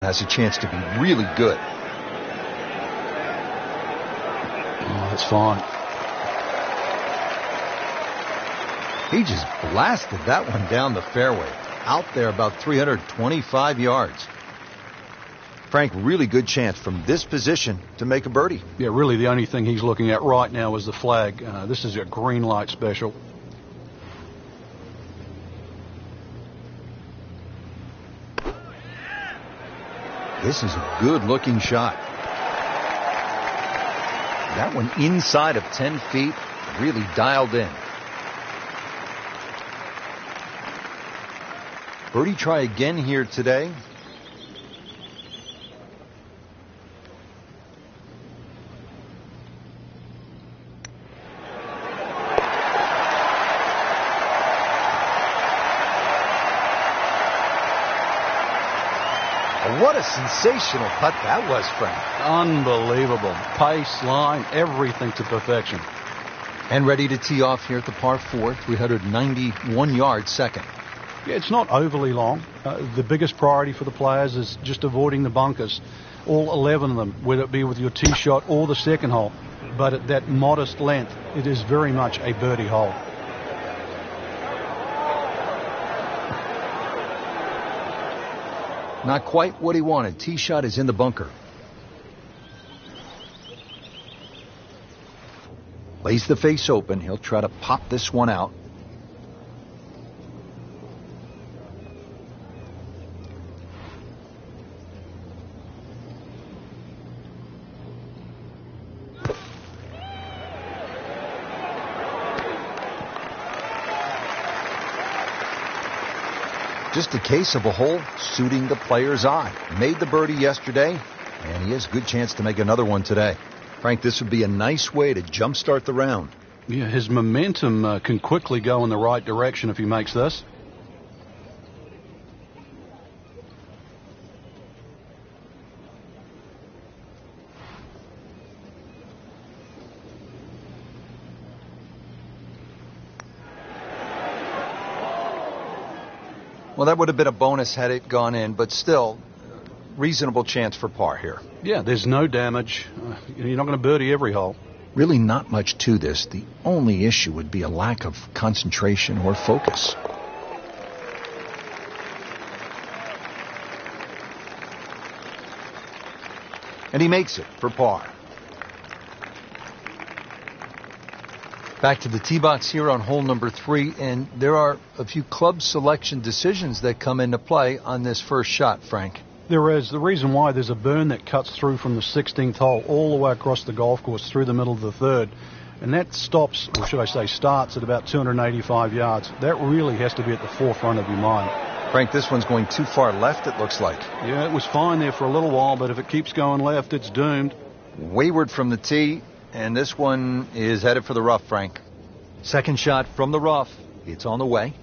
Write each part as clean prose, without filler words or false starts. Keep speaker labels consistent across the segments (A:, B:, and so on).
A: has a chance to be really good.
B: Oh, that's fine.
A: He just blasted that one down the fairway. Out there about 325 yards. Frank, really good chance from this position to make a birdie.
B: Yeah, really the only thing he's looking at right now is the flag. This is a green light special.
A: This is a good-looking shot. That one inside of 10 feet, really dialed in. Birdie try again here today. What a sensational putt that was, Frank.
B: Unbelievable. Pace, line, everything to perfection.
A: And ready to tee off here at the par 4, 391 yards second.
B: Yeah, it's not overly long. The biggest priority for the players is just avoiding the bunkers. All 11 of them, whether it be with your tee shot or the second hole. But at that modest length, it is very much a birdie hole.
A: Not quite what he wanted. Tee shot is in the bunker. Lays the face open. He'll try to pop this one out. Just a case of a hole suiting the player's eye. Made the birdie yesterday, and he has a good chance to make another one today. Frank, this would be a nice way to jumpstart the round.
B: Yeah, his momentum can quickly go in the right direction if he makes this.
A: Well, that would have been a bonus had it gone in, but still, reasonable chance for par here.
B: Yeah, there's no damage. You're not going to birdie every hole.
A: Really not much to this. The only issue would be a lack of concentration or focus. And he makes it for par. Back to the tee box here on hole number 3, and there are a few club selection decisions that come into play on this first shot, Frank.
B: There is. The reason why, there's a burn that cuts through from the 16th hole all the way across the golf course through the middle of the 3rd. And that stops, or should I say starts, at about 285 yards. That really has to be at the forefront of your mind.
A: Frank, this one's going too far left, it looks like.
B: Yeah, it was fine there for a little while, but if it keeps going left, it's doomed.
A: Wayward from the tee, and this one is headed for the rough, Frank. Second shot from the rough. It's on the way.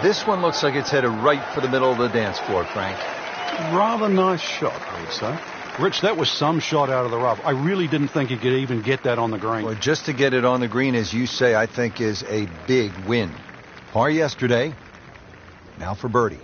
A: This one looks like it's headed right for the middle of the dance floor, Frank.
B: Rather nice shot, I would say. Rich, that was some shot out of the rough. I really didn't think he could even get that on the green.
A: Well, just to get it on the green, as you say, I think is a big win. Par yesterday, now for birdie.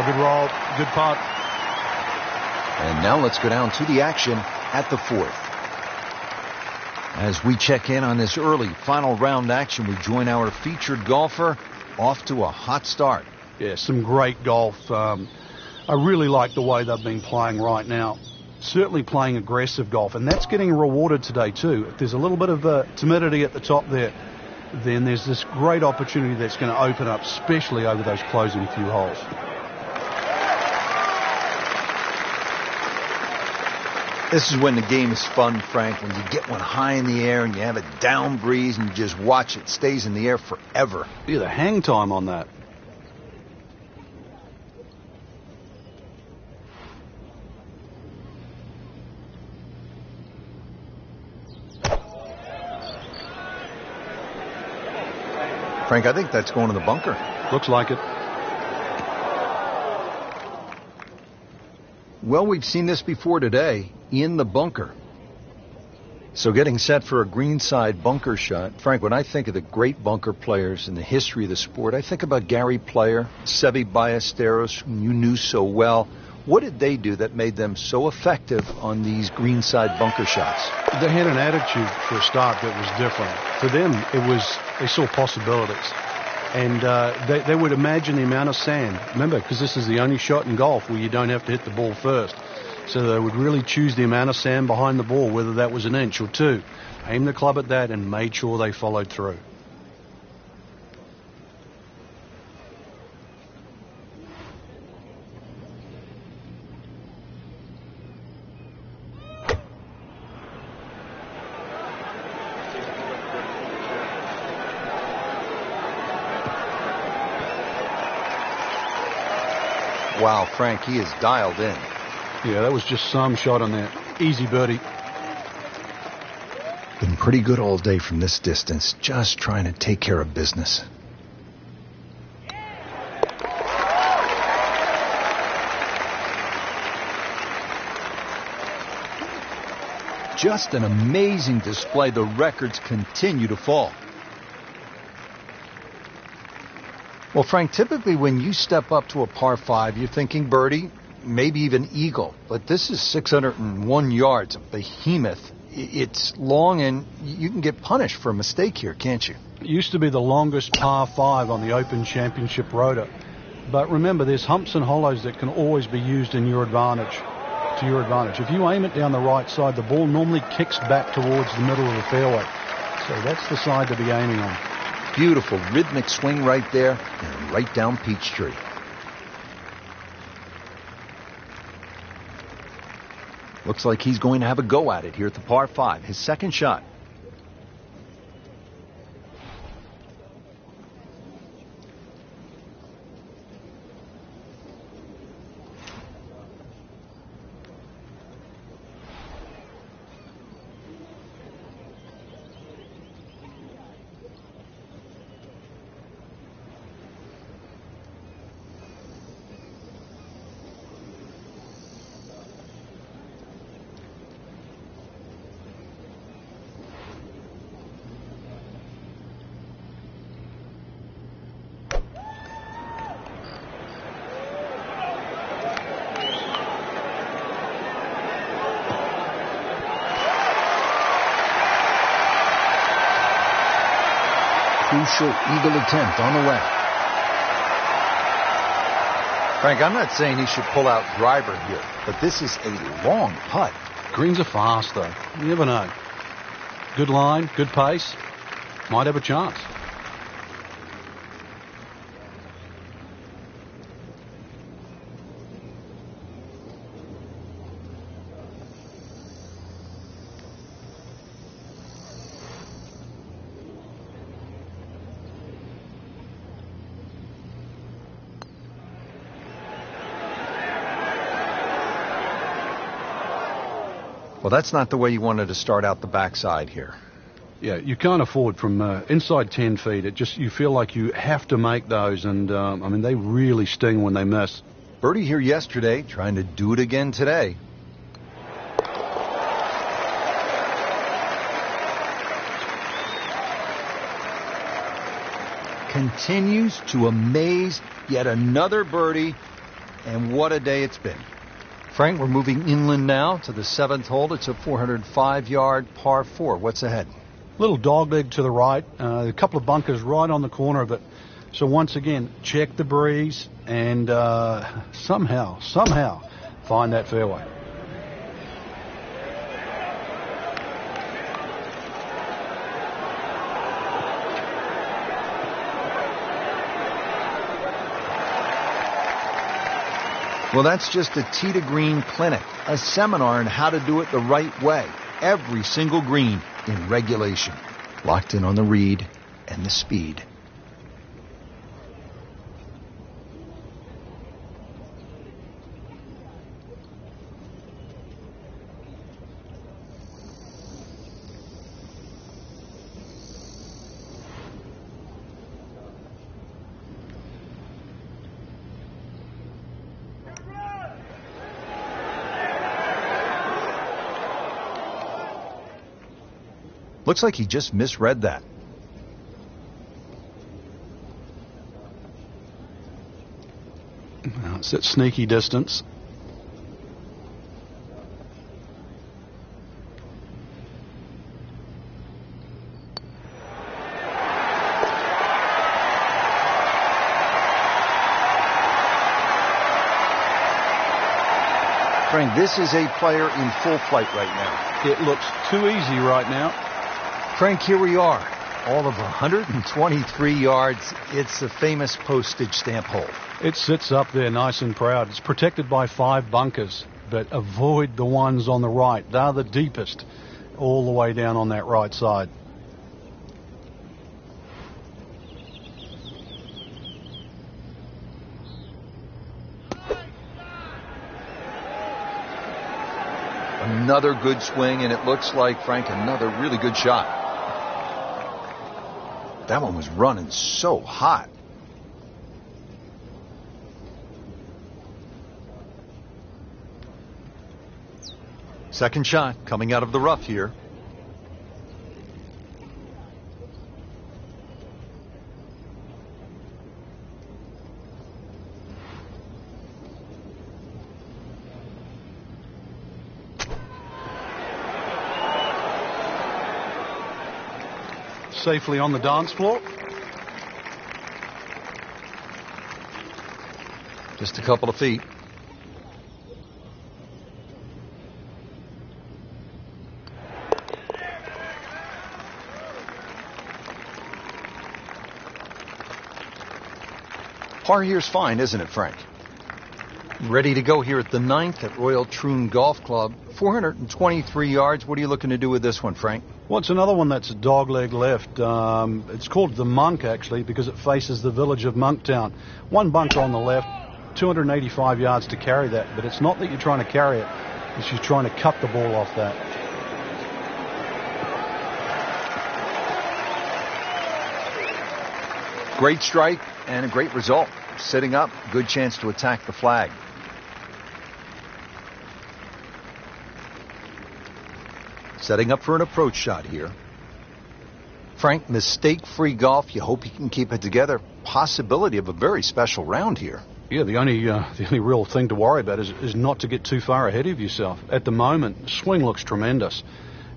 B: Good roll, good putt.
A: And now let's go down to the action at the 4th. As we check in on this early final round action, we join our featured golfer off to a hot start.
B: Yeah, some great golf. I really like the way they've been playing right now. Certainly playing aggressive golf, and that's getting rewarded today too. If there's a little bit of timidity at the top there, then there's this great opportunity that's going to open up, especially over those closing few holes.
A: This is when the game is fun, Frank, when you get one high in the air and you have a down breeze and you just watch it. Stays in the air forever.
B: Yeah, the hang time on that.
A: Frank, I think that's going to the bunker.
B: Looks like it.
A: Well, we've seen this before today, in the bunker. So getting set for a greenside bunker shot. Frank, when I think of the great bunker players in the history of the sport, I think about Gary Player, Seve Ballesteros, whom you knew so well. What did they do that made them so effective on these greenside bunker shots?
B: They had an attitude for a start that was different. For them, they saw possibilities. And they would imagine the amount of sand. Remember, because this is the only shot in golf where you don't have to hit the ball first. So they would really choose the amount of sand behind the ball, whether that was an inch or two. Aim the club at that and made sure they followed through.
A: Wow, Frank, he is dialed in.
B: Yeah, that was just some shot on that. Easy birdie.
A: Been pretty good all day from this distance, just trying to take care of business. Just an amazing display. The records continue to fall. Well, Frank, typically when you step up to a par 5, you're thinking birdie, maybe even eagle. But this is 601 yards, a behemoth. It's long, and you can get punished for a mistake here, can't you?
B: It used to be the longest par 5 on the Open Championship Rota. But remember, there's humps and hollows that can always be used in your advantage. To your advantage. If you aim it down the right side, the ball normally kicks back towards the middle of the fairway. So that's the side to be aiming on.
A: Beautiful rhythmic swing right there, and right down Peachtree. Looks like he's going to have a go at it here at the par 5, his second shot. Crucial eagle attempt on the way. Frank, I'm not saying he should pull out driver here, but this is a long putt.
B: Greens are fast, though. You never know. Good line, good pace. Might have a chance.
A: Well, that's not the way you wanted to start out the backside here.
B: Yeah, you can't afford from inside 10 feet. You feel like you have to make those, and they really sting when they miss.
A: Birdie here yesterday, trying to do it again today. Continues to amaze. Yet another birdie, and what a day it's been. Frank, we're moving inland now to the 7th hole. It's a 405-yard par 4. What's ahead?
B: Little dogleg to the right. A couple of bunkers right on the corner of it. So once again, check the breeze and somehow find that fairway.
A: Well, that's just a tee to green clinic, a seminar on how to do it the right way. Every single green in regulation. Locked in on the read and the speed. Looks like he just misread that.
B: It's that sneaky distance.
A: Frank, this is a player in full flight right now.
B: It looks too easy right now.
A: Frank, here we are. All of 123 yards. It's a famous postage stamp hole.
B: It sits up there nice and proud. It's protected by 5 bunkers, but avoid the ones on the right. They're the deepest, all the way down on that right side.
A: Another good swing, and it looks like, Frank, another really good shot. That one was running so hot. Second shot coming out of the rough here.
B: Safely on the dance floor.
A: Just a couple of feet. Par here's fine, isn't it, Frank? Ready to go here at the 9th at Royal Troon Golf Club. 423 yards. What are you looking to do with this one, Frank?
B: Well, it's another one that's a dogleg left. It's called the Monk, actually, because it faces the village of Monktown. 1 bunker on the left, 285 yards to carry that. But it's not that you're trying to carry it. It's you're trying to cut the ball off that.
A: Great strike and a great result. Sitting up, good chance to attack the flag. Setting up for an approach shot here. Frank, mistake-free golf. You hope he can keep it together. Possibility of a very special round here.
B: Yeah, the only real thing to worry about is not to get too far ahead of yourself. At the moment, swing looks tremendous.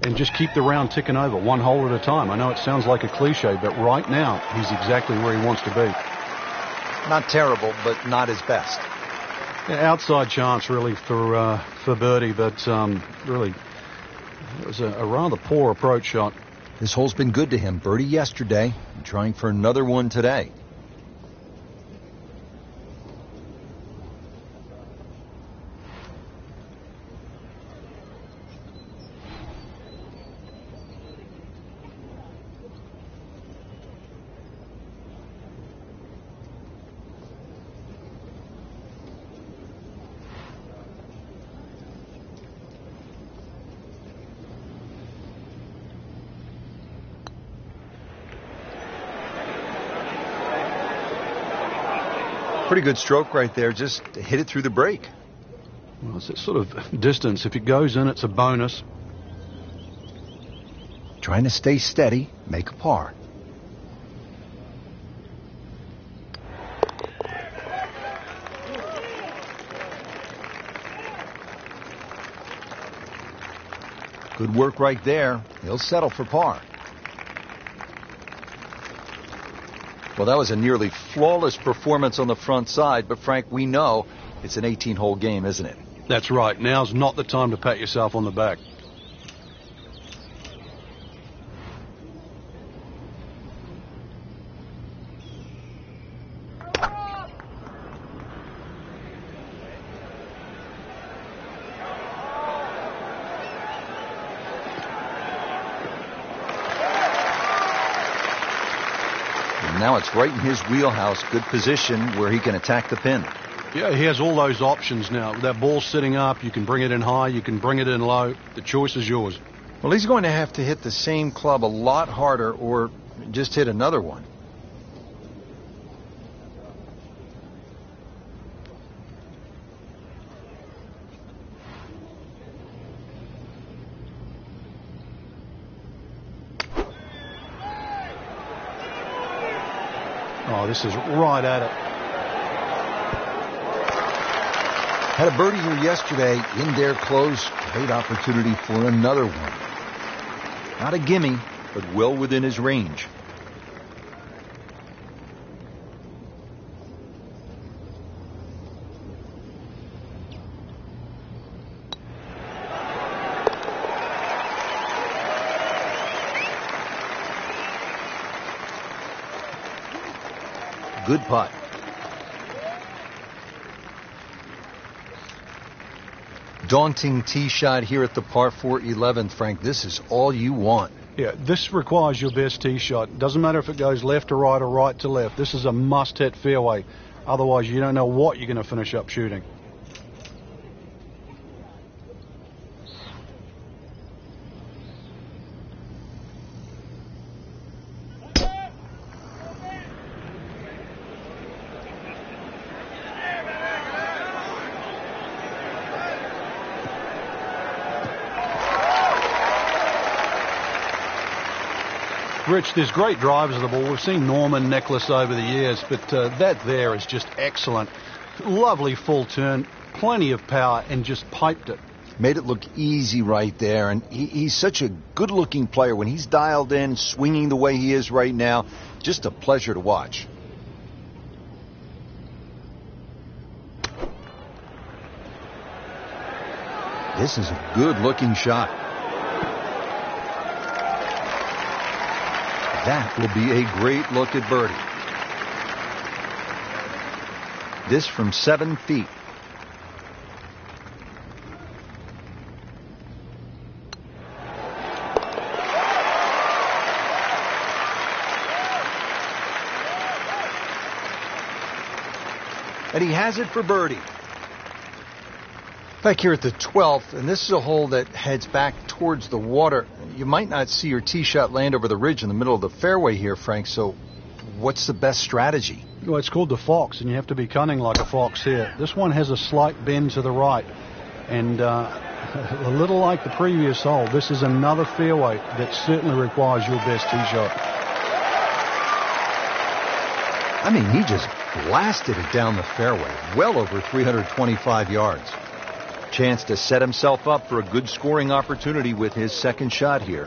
B: And just keep the round ticking over, 1 hole at a time. I know it sounds like a cliche, but right now, he's exactly where he wants to be.
A: Not terrible, but not his best.
B: Yeah, outside chance, really, for birdie, but really, it was a rather poor approach shot.
A: This hole's been good to him. Birdie yesterday, and trying for another one today. Pretty good stroke right there, just to hit it through the break.
B: Well, it's that sort of distance. If it goes in, it's a bonus.
A: Trying to stay steady, make a par. Good work right there. He'll settle for par. Well, that was a nearly flawless performance on the front side, but Frank, we know it's an 18-hole game, isn't it?
B: That's right. Now's not the time to pat yourself on the back.
A: Now it's right in his wheelhouse. Good position where he can attack the pin.
B: Yeah, he has all those options now. That ball's sitting up. You can bring it in high. You can bring it in low. The choice is yours.
A: Well, he's going to have to hit the same club a lot harder or just hit another one.
B: Oh, this is right at it.
A: Had a birdie here yesterday in their close. Great opportunity for another one. Not a gimme, but well within his range. Good putt. Daunting tee shot here at the par 4 11th, Frank. This is all you want.
B: Yeah, this requires your best tee shot. Doesn't matter if it goes left to right or right to left. This is a must-hit fairway. Otherwise, you don't know what you're going to finish up shooting. Rich, there's great drivers of the ball. We've seen Norman, Nicholas over the years, but that there is just excellent. Lovely full turn, plenty of power, and just piped it.
A: Made it look easy right there, and he's such a good-looking player. When he's dialed in, swinging the way he is right now, just a pleasure to watch. This is a good-looking shot. That will be a great look at birdie. This from 7 feet. And he has it for birdie. Back here at the 12th, and this is a hole that heads back towards the water. You might not see your tee shot land over the ridge in the middle of the fairway here, Frank, so what's the best strategy?
B: Well, it's called the fox, and you have to be cunning like a fox here. This one has a slight bend to the right, and a little like the previous hole, this is another fairway that certainly requires your best tee shot.
A: I mean, he just blasted it down the fairway, well over 325 yards. Chance to set himself up for a good scoring opportunity with his second shot here.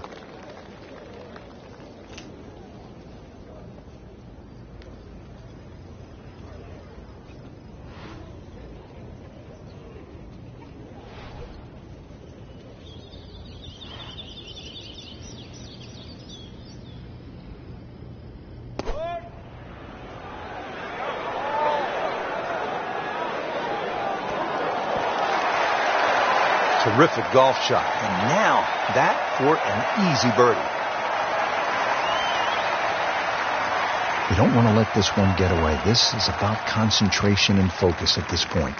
A: Terrific golf shot. And now that for an easy birdie. You don't want to let this one get away. This is about concentration and focus at this point.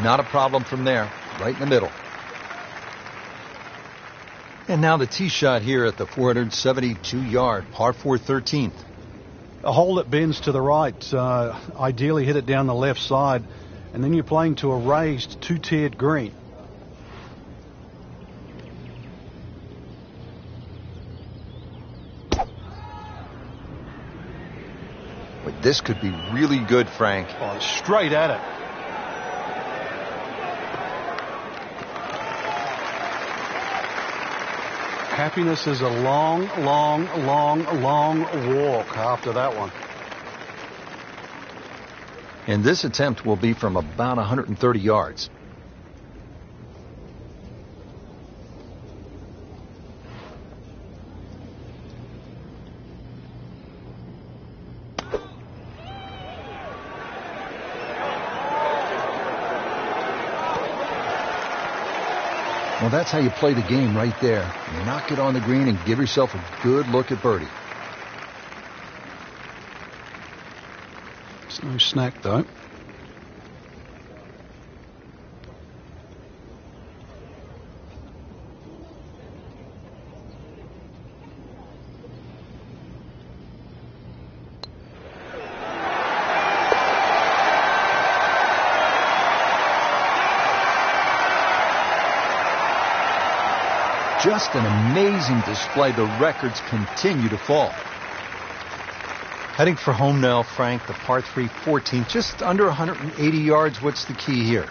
A: Not a problem from there. Right in the middle. And now the tee shot here at the 472-yard par 4 13th.
B: A hole that bends to the right. Ideally hit it down the left side. And then you're playing to a raised two-tiered green.
A: But this could be really good, Frank.
B: Oh, straight at it. Happiness is a long, long, long, long walk after that one.
A: And this attempt will be from about 130 yards. Well, that's how you play the game right there. Knock it on the green and give yourself a good look at birdie.
B: It's no snack, though.
A: Just an amazing display. The records continue to fall. Heading for home now, Frank, the par 3 14, just under 180 yards. What's the key here?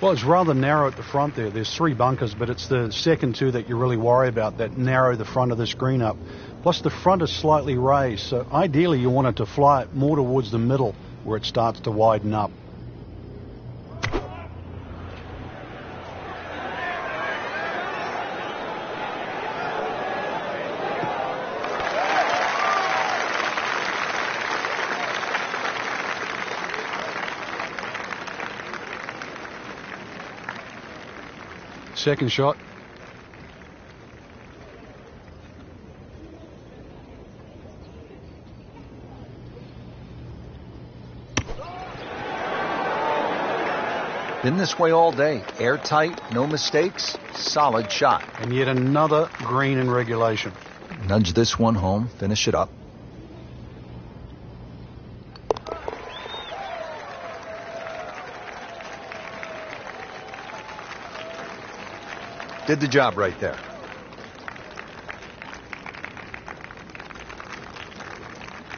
B: Well, it's rather narrow at the front there. There's 3 bunkers, but it's the second 2 that you really worry about that narrow the front of this green up. Plus, the front is slightly raised, so ideally you want it to fly it more towards the middle where it starts to widen up. Second shot.
A: Been this way all day. Airtight, no mistakes, solid shot.
B: And yet another green in regulation.
A: Nudge this one home, finish it up. Did the job right there.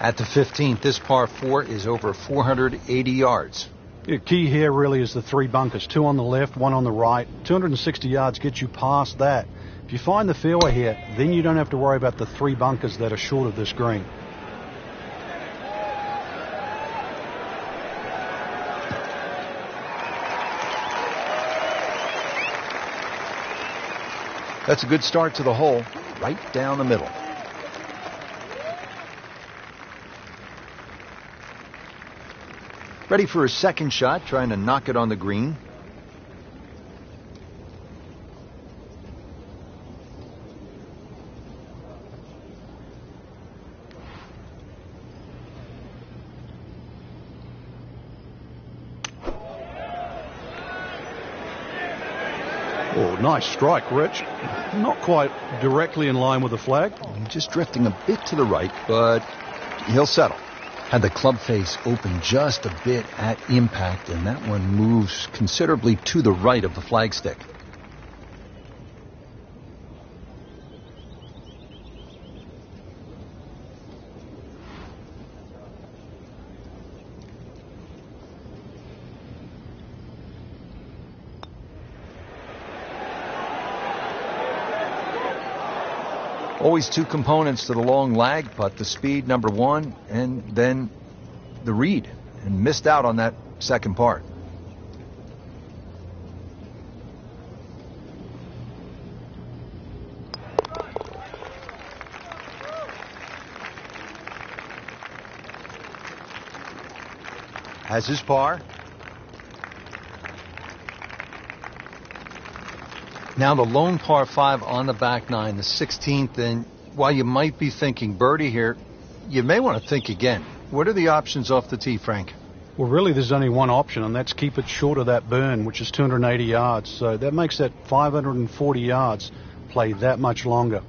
A: At the 15th, this par 4 is over 480 yards.
B: The key here really is the 3 bunkers, 2 on the left, 1 on the right. 260 yards gets you past that. If you find the fairway here, then you don't have to worry about the 3 bunkers that are short of this green.
A: That's a good start to the hole, right down the middle. Ready for a second shot, trying to knock it on the green.
B: Oh, nice strike, Rich. Not quite directly in line with the flag.
A: Just drifting a bit to the right, but he'll settle. Had the club face open just a bit at impact, and that one moves considerably to the right of the flagstick. Always 2 components to the long lag putt, the speed, number 1, and then the read. And missed out on that second part. Has his par. Now the lone par 5 on the back 9, the 16th, and while you might be thinking birdie here, you may want to think again. What are the options off the tee, Frank?
B: Well, really, there's only one option, and that's keep it short of that burn, which is 280 yards. So that makes that 540 yards play that much longer.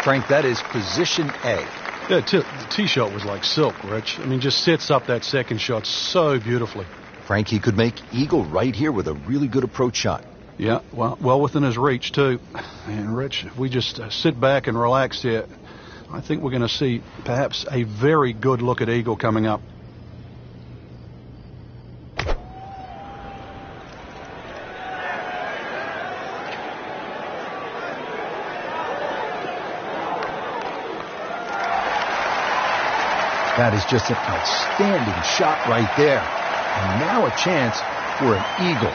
A: Frank, that is position A.
B: Yeah, the tee shot was like silk, Rich. I mean, just sets up that second shot so beautifully.
A: Frank, he could make eagle right here with a really good approach shot.
B: Yeah, well within his reach, too. And, Rich, if we just sit back and relax here, I think we're going to see perhaps a very good look at eagle coming up.
A: That is just an outstanding shot right there. And now a chance for an eagle.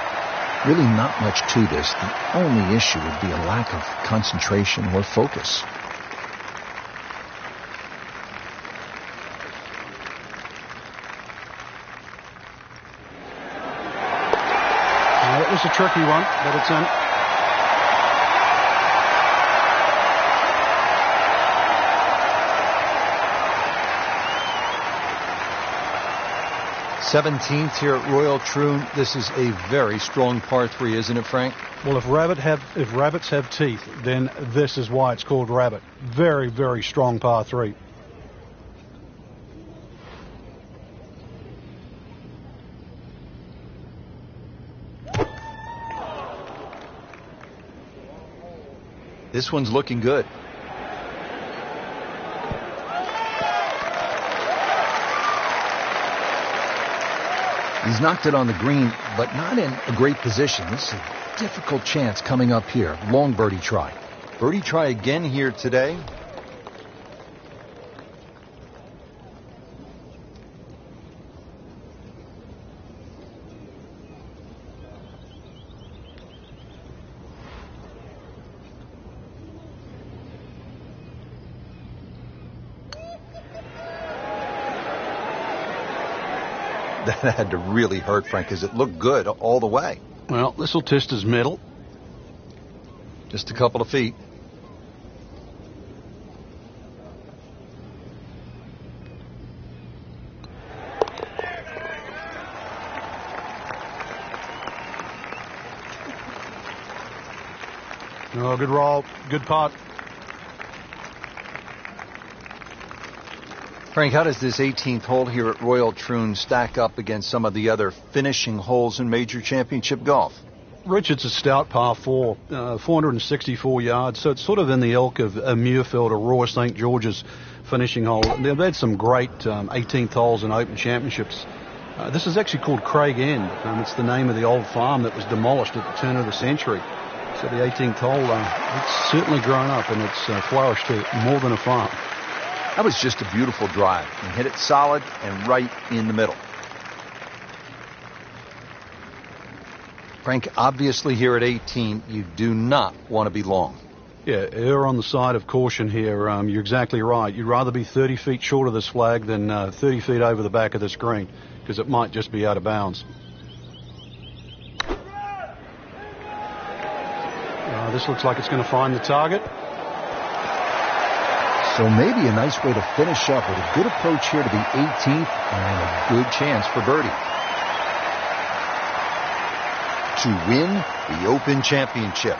A: Really not much to this. The only issue would be a lack of concentration or focus.
B: That was a tricky one, but it's in.
A: 17th here at Royal Troon. This is a very strong par 3, isn't it, Frank?
B: Well, if rabbits have teeth, then this is why it's called rabbit. Very, very strong par 3.
A: This one's looking good. He's knocked it on the green, but not in a great position. This is a difficult chance coming up here. Long birdie try. Birdie try again here today. That had to really hurt, Frank, because it looked good all the way.
B: Well, this will test his mettle.
A: Just a couple of feet.
B: Oh, good roll. Good putt.
A: Frank, how does this 18th hole here at Royal Troon stack up against some of the other finishing holes in major championship golf?
B: Rich, it's a stout par 4, 464 yards, so it's sort of in the ilk of a Muirfield or Royal St. George's finishing hole. They've had some great 18th holes in Open Championships. This is actually called Craig End. It's the name of the old farm that was demolished at the turn of the century. So the 18th hole, it's certainly grown up and it's flourished to more than a farm.
A: That was just a beautiful drive. He hit it solid and right in the middle. Frank, obviously here at 18, you do not want to be long.
B: Yeah, err on the side of caution here. You're exactly right. You'd rather be 30 feet short of this flag than 30 feet over the back of this green, because it might just be out of bounds. This looks like it's going to find the target.
A: So maybe a nice way to finish up with a good approach here to the 18th and a good chance for birdie. To win the Open Championship.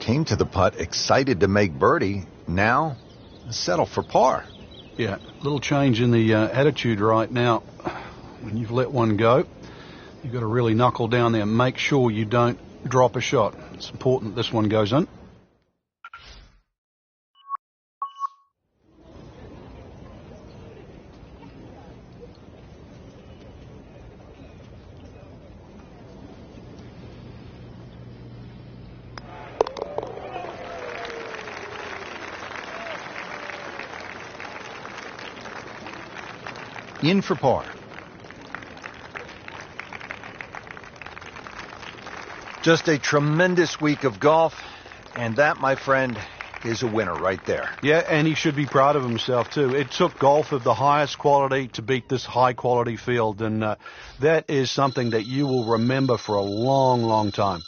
A: Came to the putt, excited to make birdie. Now, settle for par.
B: Yeah, little change in the attitude right now. When you've let one go, you've got to really knuckle down there and make sure you don't drop a shot. It's important this one goes in.
A: In for par. Just a tremendous week of golf, and that, my friend, is a winner right there.
B: Yeah, and he should be proud of himself, too. It took golf of the highest quality to beat this high-quality field, and that is something that you will remember for a long, long time.